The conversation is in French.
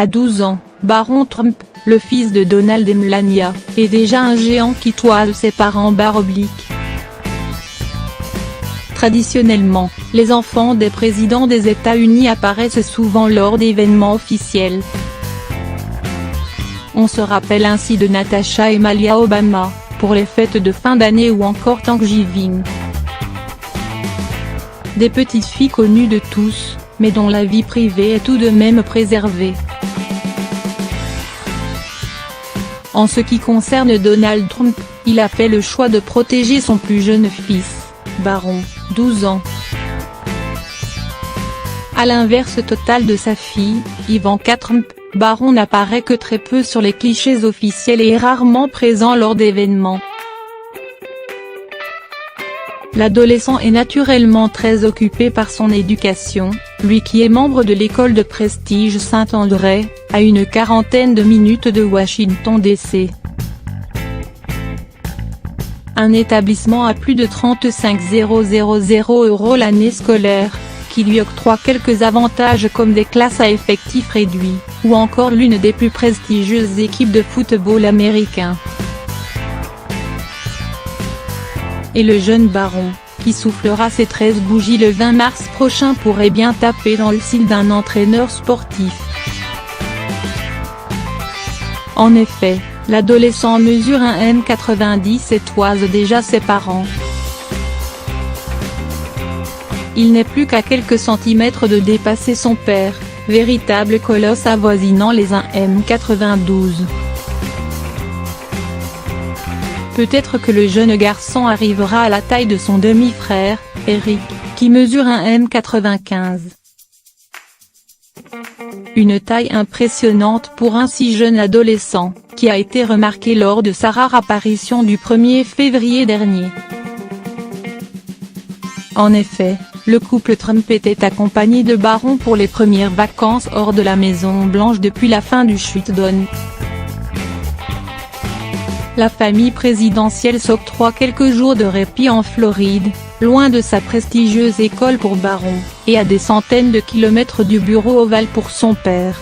À 12 ans, Baron Trump, le fils de Donald et Melania, est déjà un géant qui toise ses parents. Traditionnellement, les enfants des présidents des États-Unis apparaissent souvent lors d'événements officiels. On se rappelle ainsi de Natasha et Malia Obama, pour les fêtes de fin d'année ou encore Thanksgiving. Des petites filles connues de tous, mais dont la vie privée est tout de même préservée. En ce qui concerne Donald Trump, il a fait le choix de protéger son plus jeune fils, Baron, 12 ans. À l'inverse total de sa fille, Ivanka Trump, Baron n'apparaît que très peu sur les clichés officiels et est rarement présent lors d'événements. L'adolescent est naturellement très occupé par son éducation, lui qui est membre de l'école de prestige Saint-André, à une quarantaine de minutes de Washington DC. Un établissement à plus de 35 000 € l'année scolaire, qui lui octroie quelques avantages comme des classes à effectifs réduits, ou encore l'une des plus prestigieuses équipes de football américain. Et le jeune baron, qui soufflera ses 13 bougies le 20 mars prochain, pourrait bien taper dans le style d'un entraîneur sportif. En effet, l'adolescent mesure 1,90 m et toise déjà ses parents. Il n'est plus qu'à quelques centimètres de dépasser son père, véritable colosse avoisinant les 1,92 m. Peut-être que le jeune garçon arrivera à la taille de son demi-frère, Eric, qui mesure 1,95 m. Une taille impressionnante pour un si jeune adolescent, qui a été remarqué lors de sa rare apparition du 1er février dernier. En effet, le couple Trump était accompagné de Baron pour les premières vacances hors de la Maison Blanche depuis la fin du shutdown. La famille présidentielle s'octroie quelques jours de répit en Floride, loin de sa prestigieuse école pour Baron, et à des centaines de kilomètres du bureau ovale pour son père.